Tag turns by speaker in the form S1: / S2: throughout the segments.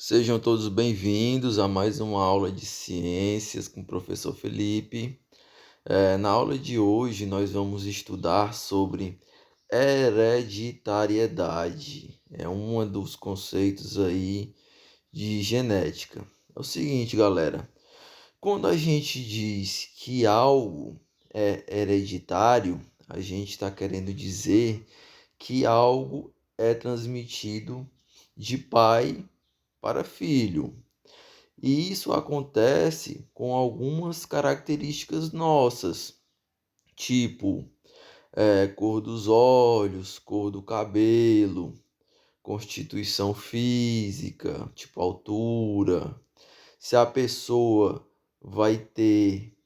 S1: Sejam todos bem-vindos a mais uma aula de ciências com o professor Felipe. Na aula de hoje nós vamos estudar sobre hereditariedade. É um dos conceitos aí de genética. É o seguinte, galera, quando a gente diz que algo é hereditário, a gente está querendo dizer que algo é transmitido de pai para filho. E isso acontece com algumas características nossas, tipo cor dos olhos, cor do cabelo, constituição física, tipo altura, se a pessoa vai ter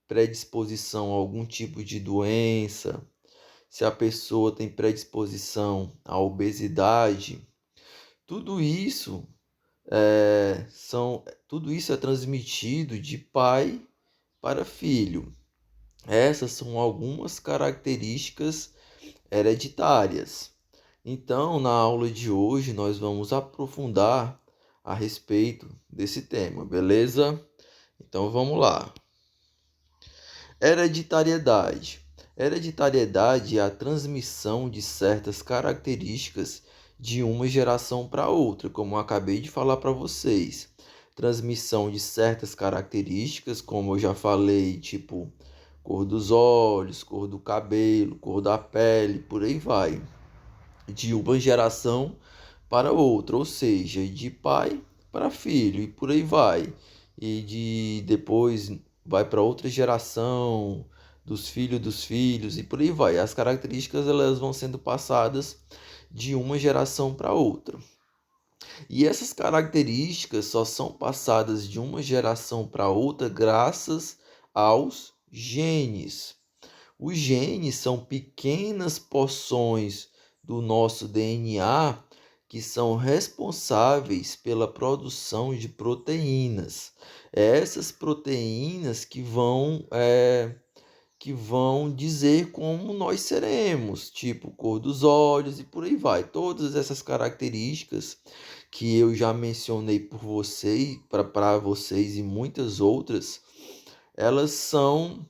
S1: predisposição a algum tipo de doença, se a pessoa tem predisposição à obesidade, tudo isso tudo isso é transmitido de pai para filho. Essas são algumas características hereditárias. Então, na aula de hoje, nós vamos aprofundar a respeito desse tema, beleza? Então, vamos lá. Hereditariedade. Hereditariedade é a transmissão de certas características de uma geração para outra, como eu acabei de falar para vocês. Transmissão de certas características, como eu já falei, tipo cor dos olhos, cor do cabelo, cor da pele, por aí vai. De uma geração para outra, ou seja, de pai para filho e por aí vai. E de depois vai para outra geração, dos filhos e por aí vai. As características elas vão sendo passadas de uma geração para outra. E essas características só são passadas de uma geração para outra graças aos genes. Os genes são pequenas porções do nosso DNA que são responsáveis pela produção de proteínas. É essas proteínas que vão dizer como nós seremos, tipo cor dos olhos e por aí vai. Todas essas características que eu já mencionei para vocês e muitas outras, elas são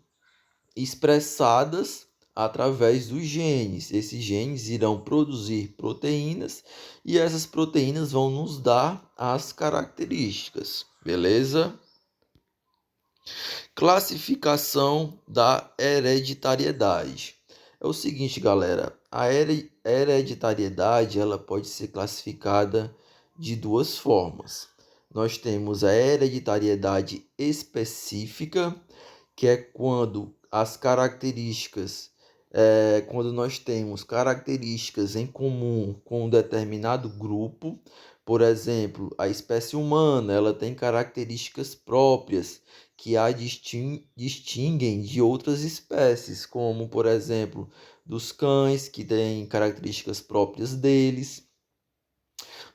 S1: expressadas através dos genes. Esses genes irão produzir proteínas e essas proteínas vão nos dar as características, beleza? Classificação da hereditariedade. É o seguinte, galera, a hereditariedade ela pode ser classificada de duas formas. Nós temos a hereditariedade específica, que é quando as características, quando nós temos características em comum com um determinado grupo. Por exemplo, a espécie humana, ela tem características próprias que a distinguem de outras espécies, como, por exemplo, dos cães, que têm características próprias deles,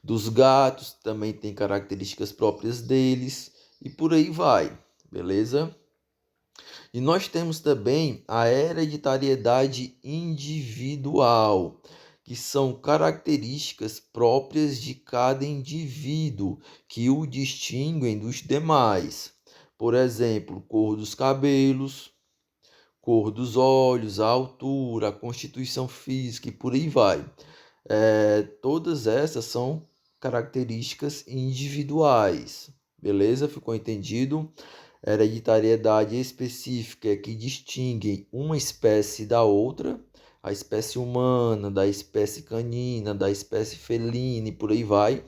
S1: dos gatos, também têm características próprias deles, e por aí vai, beleza? E nós temos também a hereditariedade individual, que são características próprias de cada indivíduo que o distinguem dos demais. Por exemplo, cor dos cabelos, cor dos olhos, a altura, a constituição física e por aí vai. Todas essas são características individuais. Beleza? Ficou entendido? Hereditariedade específica que distingue uma espécie da outra, a espécie humana, da espécie canina, da espécie felina e por aí vai.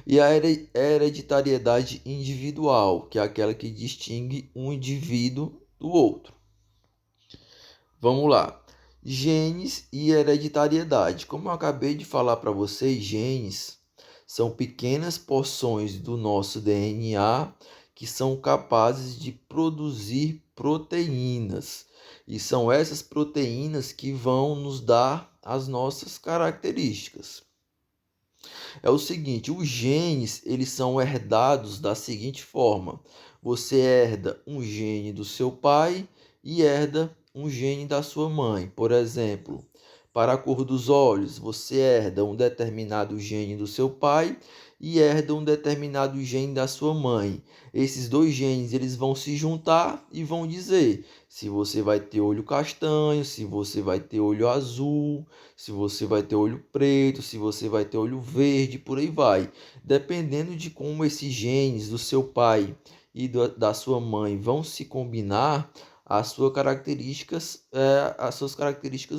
S1: E a hereditariedade individual, que é aquela que distingue um indivíduo do outro. Vamos lá. Genes e hereditariedade. Como eu acabei de falar para vocês, genes são pequenas porções do nosso DNA que são capazes de produzir proteínas. E são essas proteínas que vão nos dar as nossas características. É o seguinte, os genes, eles são herdados da seguinte forma: você herda um gene do seu pai e herda um gene da sua mãe. Por exemplo, Para a cor dos olhos, você herda um determinado gene do seu pai e herda um determinado gene da sua mãe. Esses dois genes eles vão se juntar e vão dizer se você vai ter olho castanho, se você vai ter olho azul, se você vai ter olho preto, se você vai ter olho verde, por aí vai. Dependendo de como esses genes do seu pai e da sua mãe vão se combinar, as suas características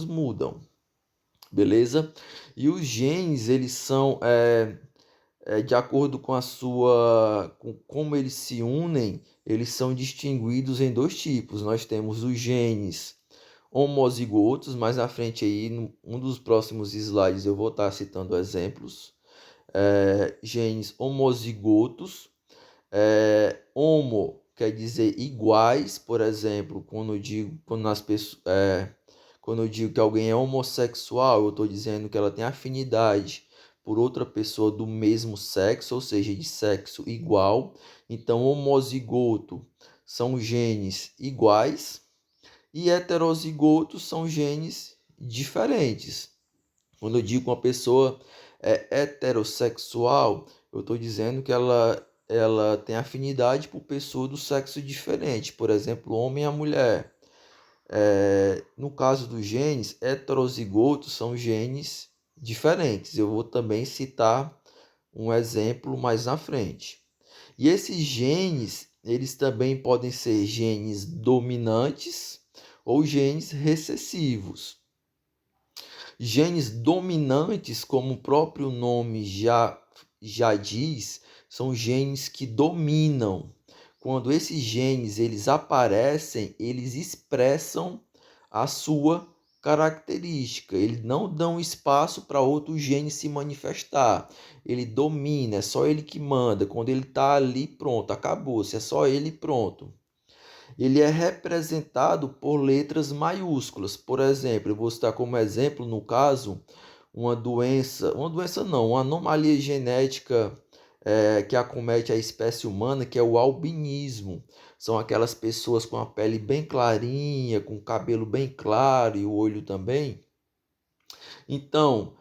S1: mudam, beleza? E os genes, eles são de acordo com com como eles se unem, eles são distinguidos em dois tipos. Nós temos os genes homozigotos, mais na frente aí, um dos próximos slides eu vou estar citando exemplos. Genes homozigotos, homo quer dizer iguais, por exemplo, quando eu digo que alguém é homossexual, eu estou dizendo que ela tem afinidade por outra pessoa do mesmo sexo, ou seja, de sexo igual. Então, homozigoto são genes iguais e heterozigotos são genes diferentes. Quando eu digo que uma pessoa é heterossexual, eu estou dizendo que ela tem afinidade por pessoa do sexo diferente, por exemplo, o homem e a mulher. No caso dos genes, heterozigotos são genes diferentes. Eu vou também citar um exemplo mais na frente. E esses genes, eles também podem ser genes dominantes ou genes recessivos. Genes dominantes, como o próprio nome já diz, são genes que dominam. Quando esses genes eles aparecem, eles expressam a sua característica. Eles não dão espaço para outro gene se manifestar. Ele domina, é só ele que manda. Quando ele está ali, pronto, acabou-se, é só ele, pronto. Ele é representado por letras maiúsculas. Por exemplo, eu vou citar como exemplo, no caso, uma doença não, uma anomalia genética que acomete a espécie humana, que é o albinismo. São aquelas pessoas com a pele bem clarinha, com o cabelo bem claro e o olho também. Então,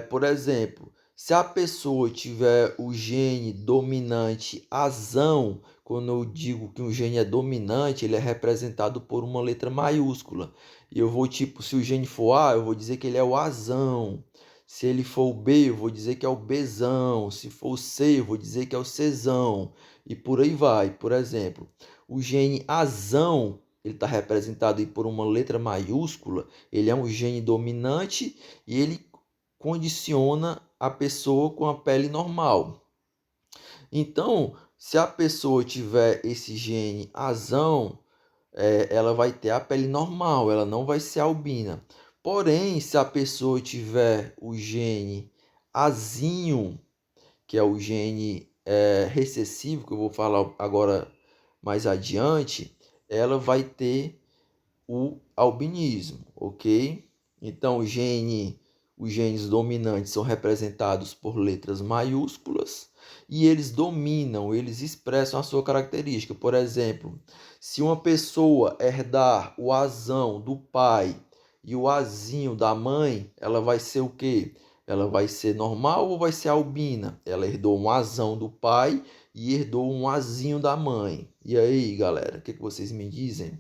S1: por exemplo, se a pessoa tiver o gene dominante azão, quando eu digo que um gene é dominante, ele é representado por uma letra maiúscula. E eu vou, tipo, se o gene for A, eu vou dizer que ele é o azão. Se ele for o B, eu vou dizer que é o Bzão. Se for o C, eu vou dizer que é o Czão. E por aí vai. Por exemplo, o gene azão, ele está representado aí por uma letra maiúscula. Ele é um gene dominante e ele condiciona a pessoa com a pele normal. Então, se a pessoa tiver esse gene azão, ela vai ter a pele normal, ela não vai ser albina. Porém, se a pessoa tiver o gene azinho, que é o gene recessivo, que eu vou falar agora mais adiante, ela vai ter o albinismo, ok? Então, os genes dominantes são representados por letras maiúsculas e eles dominam, eles expressam a sua característica. Por exemplo, se uma pessoa herdar o azão do pai e o azinho da mãe, ela vai ser o quê? Ela vai ser normal ou vai ser albina? Ela herdou um azão do pai e herdou um azinho da mãe. E aí, galera, o que vocês me dizem?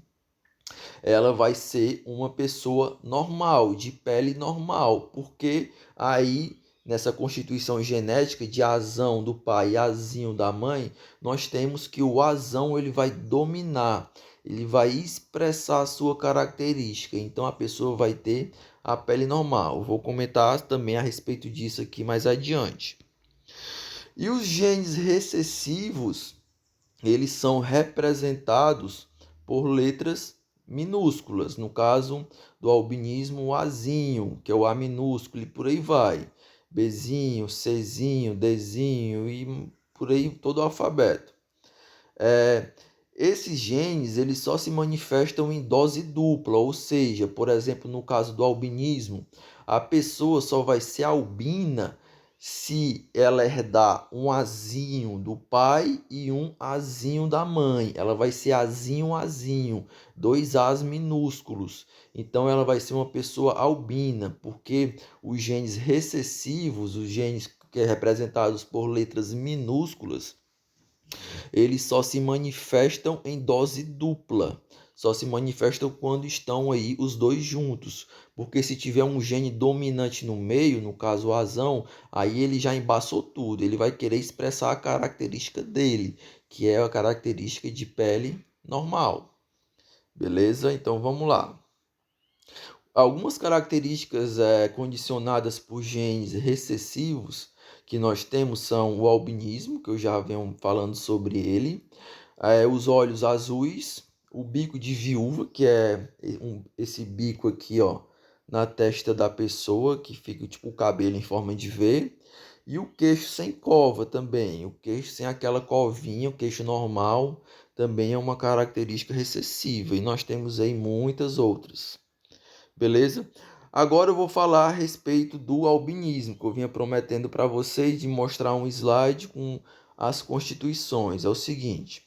S1: Ela vai ser uma pessoa normal, de pele normal, porque aí nessa constituição genética de azão do pai e azinho da mãe, nós temos que o azão ele vai dominar, ele vai expressar a sua característica, então a pessoa vai ter a pele normal. Vou comentar também a respeito disso aqui mais adiante. E os genes recessivos, eles são representados por letras minúsculas, no caso do albinismo, o Azinho, que é o A minúsculo, e por aí vai. Bzinho, Czinho, Dzinho e por aí todo o alfabeto. Esses genes eles só se manifestam em dose dupla, ou seja, por exemplo, no caso do albinismo, a pessoa só vai ser albina se ela herdar um azinho do pai e um azinho da mãe. Ela vai ser azinho, azinho, dois As minúsculos. Então ela vai ser uma pessoa albina, porque os genes recessivos, os genes que é representados por letras minúsculas, eles só se manifestam em dose dupla. Só se manifestam quando estão aí os dois juntos. Porque se tiver um gene dominante no meio, no caso o azão, aí ele já embaçou tudo. Ele vai querer expressar a característica dele, que é a característica de pele normal. Beleza? Então vamos lá. Algumas características condicionadas por genes recessivos que nós temos são o albinismo, que eu já venho falando sobre ele, os olhos azuis, o bico de viúva, que é esse bico aqui, ó, na testa da pessoa, que fica tipo o cabelo em forma de V, e o queixo sem cova também, o queixo sem aquela covinha, o queixo normal, também é uma característica recessiva, e nós temos aí muitas outras. Beleza? Agora eu vou falar a respeito do albinismo, que eu vinha prometendo para vocês de mostrar um slide com as constituições. É o seguinte: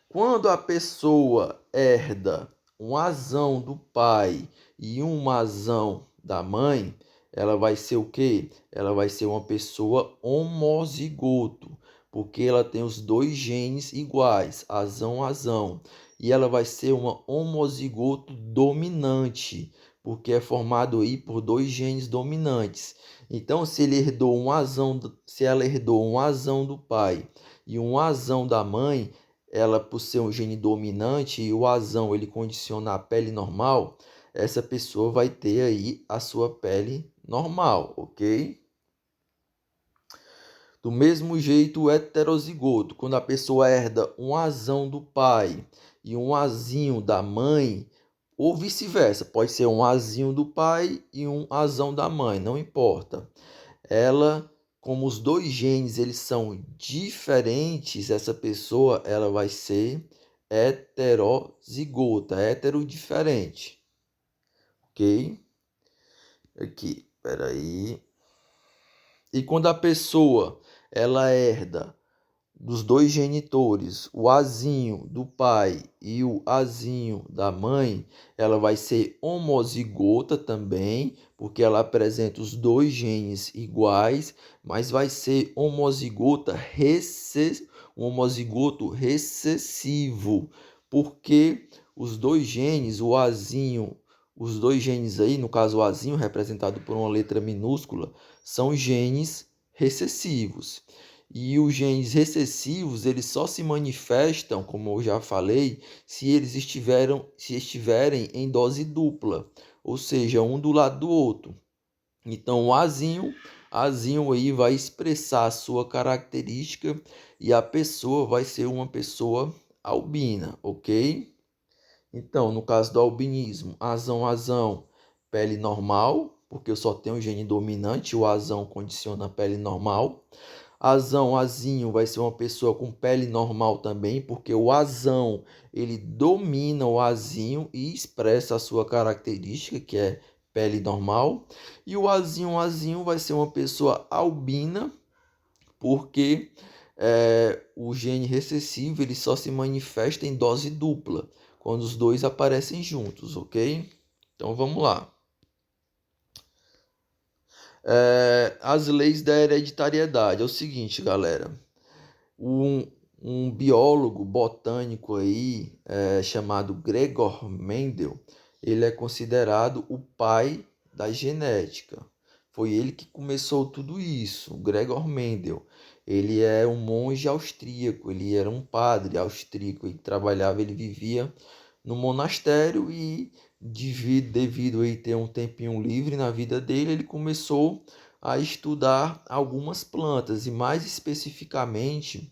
S1: quando a pessoa herda um azão do pai e um azão da mãe, ela vai ser o quê? Ela vai ser uma pessoa homozigoto, porque ela tem os dois genes iguais, azão, azão. E ela vai ser uma homozigoto dominante, porque é formado aí por dois genes dominantes. Então, se ela herdou um azão do pai e um azão da mãe, ela por ser um gene dominante e o azão ele condiciona a pele normal, essa pessoa vai ter aí a sua pele normal, ok? Do mesmo jeito, o heterozigoto, quando a pessoa herda um azão do pai e um azinho da mãe, ou vice-versa, pode ser um azinho do pai e um azão da mãe, não importa. Ela, como os dois genes eles são diferentes, essa pessoa ela vai ser heterozigota, heterodiferente, ok? Aqui, peraí. E quando a pessoa ela herda dos dois genitores, o azinho do pai e o azinho da mãe, ela vai ser homozigota também, porque ela apresenta os dois genes iguais, mas vai ser um homozigoto recessivo, porque os dois genes, o azinho, os dois genes aí, no caso o azinho representado por uma letra minúscula, são genes recessivos. E os genes recessivos, eles só se manifestam, como eu já falei, se eles estiverem em dose dupla, ou seja, um do lado do outro. Então, o azinho aí vai expressar a sua característica e a pessoa vai ser uma pessoa albina, ok? Então, no caso do albinismo, azão, azão, pele normal, porque eu só tenho o gene dominante, o azão condiciona a pele normal. Azão, azinho vai ser uma pessoa com pele normal também, porque o azão ele domina o azinho e expressa a sua característica, que é pele normal. E o azinho vai ser uma pessoa albina, porque o gene recessivo ele só se manifesta em dose dupla, quando os dois aparecem juntos, ok? Então vamos lá. As leis da hereditariedade. É o seguinte, galera. Um, um biólogo botânico aí, chamado Gregor Mendel, ele é considerado o pai da genética. Foi ele que começou tudo isso, o Gregor Mendel. Ele é um monge austríaco, ele era um padre austríaco, ele vivia no monastério e devido a ter um tempinho livre na vida dele, ele começou a estudar algumas plantas e mais especificamente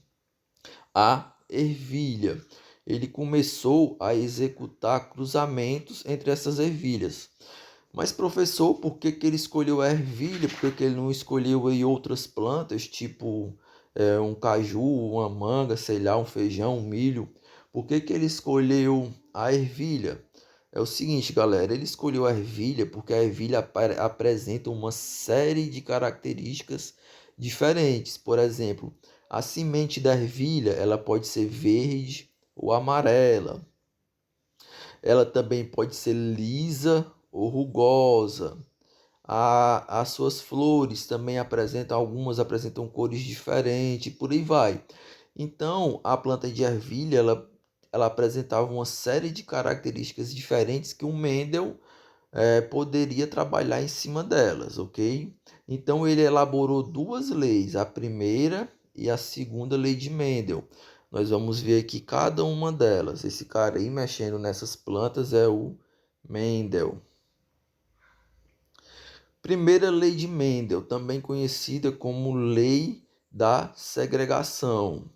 S1: a ervilha. Ele começou a executar cruzamentos entre essas ervilhas. Mas professor, por que ele escolheu a ervilha? Por que ele não escolheu aí outras plantas, tipo um caju, uma manga, sei lá, um feijão, um milho? Por que ele escolheu a ervilha? É o seguinte, galera, ele escolheu a ervilha porque a ervilha apresenta uma série de características diferentes. Por exemplo, a semente da ervilha, ela pode ser verde ou amarela. Ela também pode ser lisa ou rugosa. As suas flores também apresentam, algumas apresentam cores diferentes, por aí vai. Então, a planta de ervilha, ela apresentava uma série de características diferentes que o Mendel poderia trabalhar em cima delas, ok? Então, ele elaborou duas leis, a primeira e a segunda lei de Mendel. Nós vamos ver aqui cada uma delas. Esse cara aí mexendo nessas plantas é o Mendel. Primeira lei de Mendel, também conhecida como lei da segregação.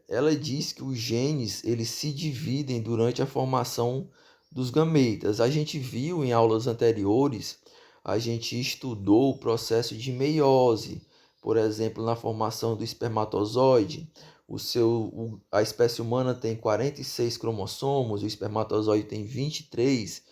S1: Ela diz que os genes eles se dividem durante a formação dos gametas. A gente viu em aulas anteriores, a gente estudou o processo de meiose, por exemplo, na formação do espermatozoide. A espécie humana tem 46 cromossomos, o espermatozoide tem 23,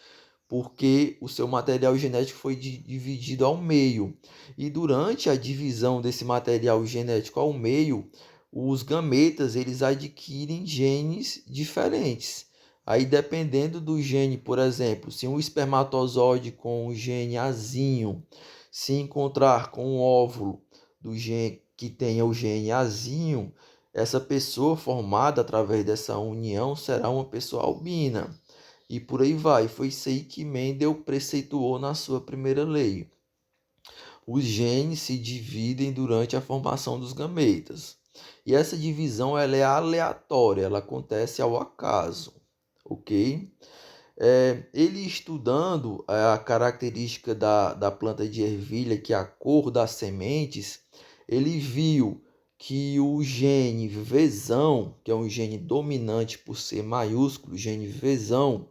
S1: porque o seu material genético foi dividido ao meio. E durante a divisão desse material genético ao meio, os gametas eles adquirem genes diferentes. Aí dependendo do gene, por exemplo, se um espermatozoide com o gene azinho se encontrar com um óvulo do gene que tenha o gene azinho, essa pessoa formada através dessa união será uma pessoa albina. E por aí vai. Foi isso aí que Mendel preceituou na sua primeira lei. Os genes se dividem durante a formação dos gametas. E essa divisão ela é aleatória, ela acontece ao acaso, ok? Ele estudando a característica da planta de ervilha, que é a cor das sementes, ele viu que o gene Vzão, que é um gene dominante por ser maiúsculo, o gene Vzão,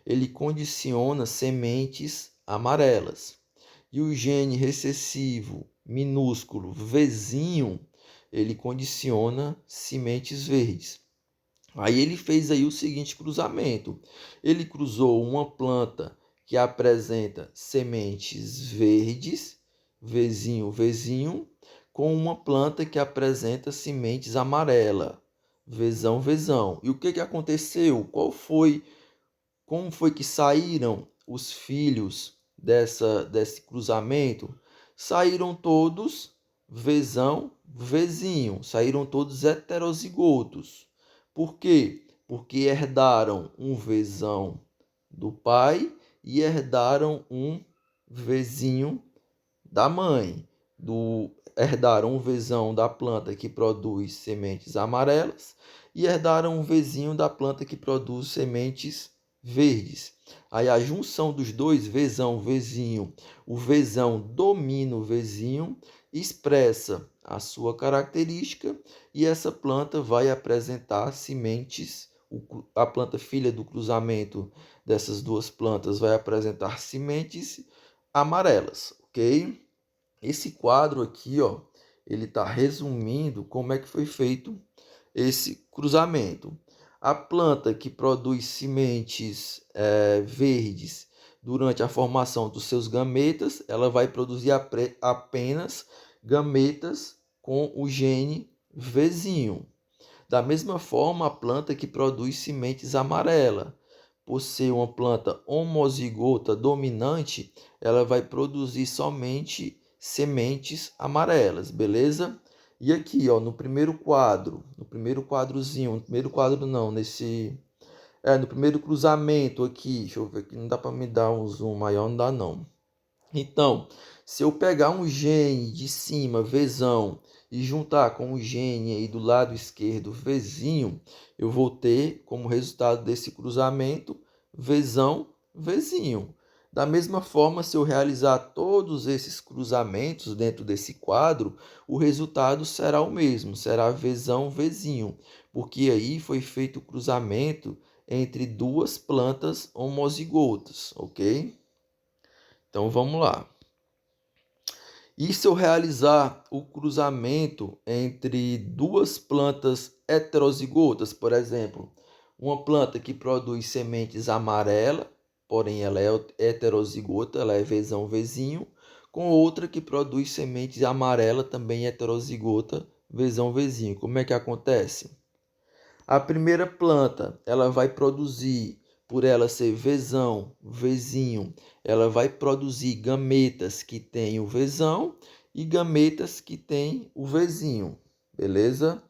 S1: ele condiciona sementes amarelas. E o gene recessivo minúsculo Vzinho, ele condiciona sementes verdes. Aí ele fez aí o seguinte cruzamento. Ele cruzou uma planta que apresenta sementes verdes, Vzinho, Vzinho, com uma planta que apresenta sementes amarelas, Vzão, Vzão. E o que aconteceu? Como foi que saíram os filhos desse cruzamento? Saíram todos Vzão, Vzinho, saíram todos heterozigotos. Por quê? Porque herdaram um Vzão do pai e herdaram um Vzinho da mãe. Herdaram um Vzão da planta que produz sementes amarelas e herdaram um Vzinho da planta que produz sementes verdes. Aí a junção dos dois, Vzão, Vzinho, o Vzão domina o Vzinho, expressa a sua característica e essa planta vai apresentar sementes. A planta filha do cruzamento dessas duas plantas vai apresentar sementes amarelas, ok? Esse quadro aqui, ó, ele está resumindo como é que foi feito esse cruzamento. A planta que produz sementes verdes durante a formação dos seus gametas, ela vai produzir apenas gametas com o gene Vzinho. Da mesma forma, a planta que produz sementes amarelas, por ser uma planta homozigota dominante, ela vai produzir somente sementes amarelas, beleza? E aqui, ó, no primeiro quadro, no primeiro quadrozinho, no primeiro quadro não, no primeiro cruzamento aqui, deixa eu ver aqui, não dá para me dar um zoom maior, não dá não. Então, se eu pegar um gene de cima, Vzão, e juntar com o gene aí do lado esquerdo, Vzinho, eu vou ter como resultado desse cruzamento, Vzão, Vzinho. Da mesma forma, se eu realizar todos esses cruzamentos dentro desse quadro, o resultado será o mesmo, será Vzão, Vzinho, porque aí foi feito o cruzamento entre duas plantas homozigotas, ok? Então vamos lá. E se eu realizar o cruzamento entre duas plantas heterozigotas, por exemplo, uma planta que produz sementes amarelas, porém ela é heterozigota, ela é Vzão, Vzinho, com outra que produz sementes amarelas, também heterozigota, Vzão, Vzinho. Como é que acontece? A primeira planta, ela vai produzir, por ela ser Vzão, Vzinho, ela vai produzir gametas que têm o Vzão e gametas que têm o Vzinho, beleza?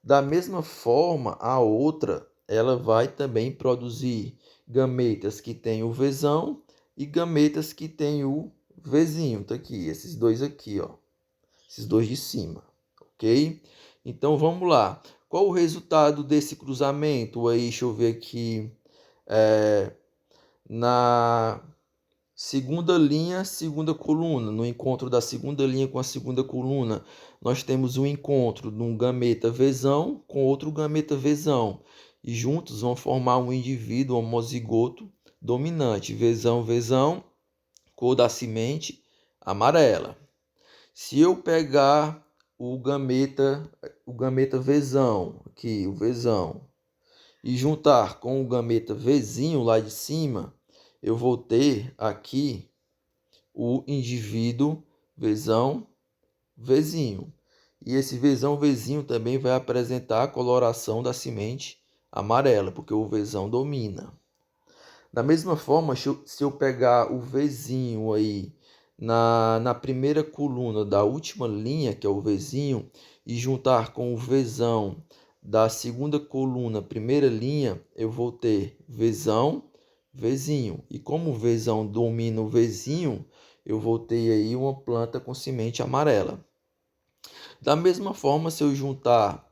S1: Da mesma forma, a outra, ela vai também produzir gametas que têm o Vzão e gametas que têm o Vzinho. Tá aqui, esses dois aqui, ó. Esses dois de cima, ok? Então, vamos lá. Qual o resultado desse cruzamento aí? Deixa eu ver aqui. Na segunda linha, segunda coluna. No encontro da segunda linha com a segunda coluna, nós temos um encontro de um gameta Vzão com outro gameta Vzão. E juntos vão formar um indivíduo homozigoto dominante. Vzão, Vzão, cor da semente amarela. Se eu pegar o gameta Vzão, aqui, o Vzão, e juntar com o gameta Vzinho lá de cima, eu vou ter aqui o indivíduo Vzão, Vzinho. E esse Vzão, Vzinho também vai apresentar a coloração da semente amarela, porque o Vzão domina. Da mesma forma, se eu pegar o Vzinho aí na primeira coluna da última linha, que é o Vzinho, e juntar com o Vzão da segunda coluna, primeira linha, eu vou ter Vzão, Vzinho. E como o Vzão domina o Vzinho, eu vou ter aí uma planta com semente amarela. Da mesma forma, se eu juntar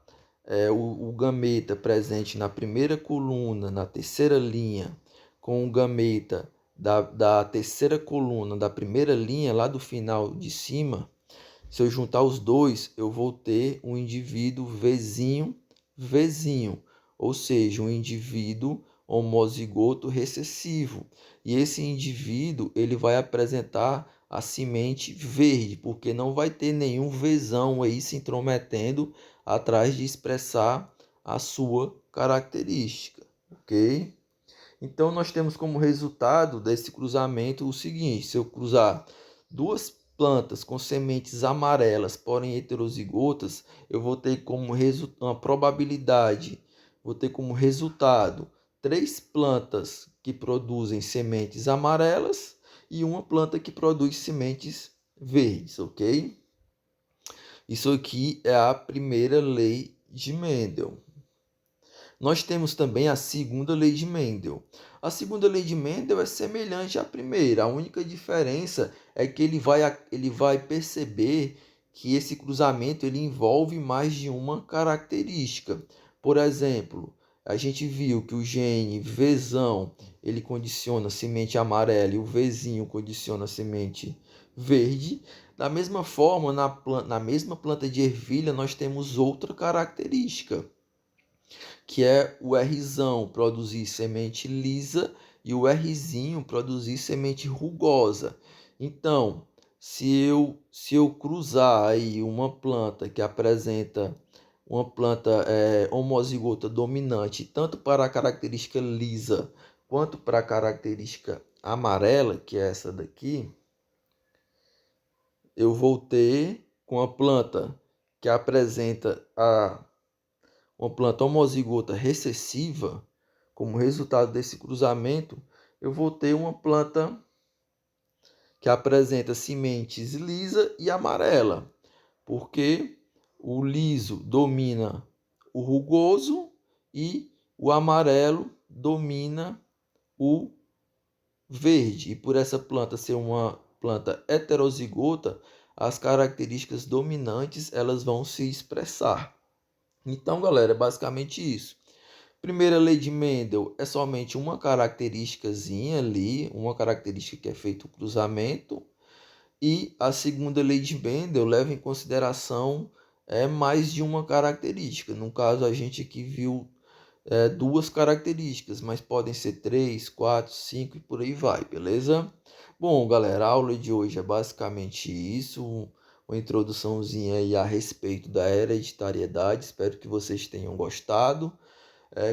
S1: o gameta presente na primeira coluna, na terceira linha, com o gameta da terceira coluna da primeira linha, lá do final de cima, se eu juntar os dois, eu vou ter um indivíduo Vzinho, Vzinho, ou seja, um indivíduo homozigoto recessivo. E esse indivíduo ele vai apresentar a semente verde, porque não vai ter nenhum Vzão aí se intrometendo atrás de expressar a sua característica, ok? Então, nós temos como resultado desse cruzamento o seguinte: se eu cruzar duas plantas com sementes amarelas, porém heterozigotas, eu vou ter como uma probabilidade, vou ter como resultado 3 plantas que produzem sementes amarelas e uma planta que produz sementes verdes, ok? Isso aqui é a primeira lei de Mendel. Nós temos também a segunda lei de Mendel. A segunda lei de Mendel é semelhante à primeira. A única diferença é que ele vai perceber que esse cruzamento ele envolve mais de uma característica. Por exemplo, a gente viu que o gene Vzão ele condiciona a semente amarela e o Vzinho condiciona a semente verde. Da mesma forma, na mesma planta de ervilha, nós temos outra característica, que é o Rzão produzir semente lisa e o Rzinho produzir semente rugosa. Então, se eu cruzar aí uma planta que apresenta uma planta homozigota dominante, tanto para a característica lisa quanto para a característica amarela, que é essa daqui, eu vou ter com a planta que apresenta uma planta homozigota recessiva, como resultado desse cruzamento, eu vou ter uma planta que apresenta sementes lisa e amarela, porque o liso domina o rugoso e o amarelo domina o verde. E por essa planta ser uma planta heterozigota, as características dominantes elas vão se expressar. Então, galera, é basicamente isso. Primeira lei de Mendel é somente uma característicazinha ali, uma característica que é feito o cruzamento. E a segunda lei de Mendel leva em consideração mais de uma característica. No caso, a gente aqui viu duas características, mas podem ser 3, 4, 5 e por aí vai, beleza? Bom, galera, a aula de hoje é basicamente isso, uma introduçãozinha aí a respeito da hereditariedade. Espero que vocês tenham gostado.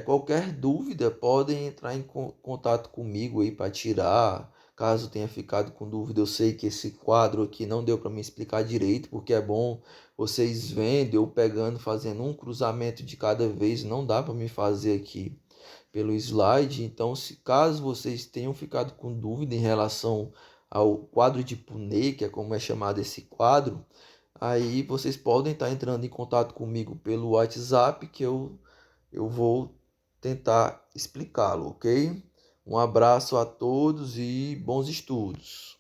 S1: Qualquer dúvida, podem entrar em contato comigo aí para tirar. Caso tenha ficado com dúvida, eu sei que esse quadro aqui não deu para me explicar direito, porque é bom vocês vendo, eu pegando, fazendo um cruzamento de cada vez, não dá para me fazer aqui pelo slide. Então, se caso vocês tenham ficado com dúvida em relação ao quadro de Punnett, que é como é chamado esse quadro, aí vocês podem estar entrando em contato comigo pelo WhatsApp, que eu vou tentar explicá-lo, ok? Um abraço a todos e bons estudos.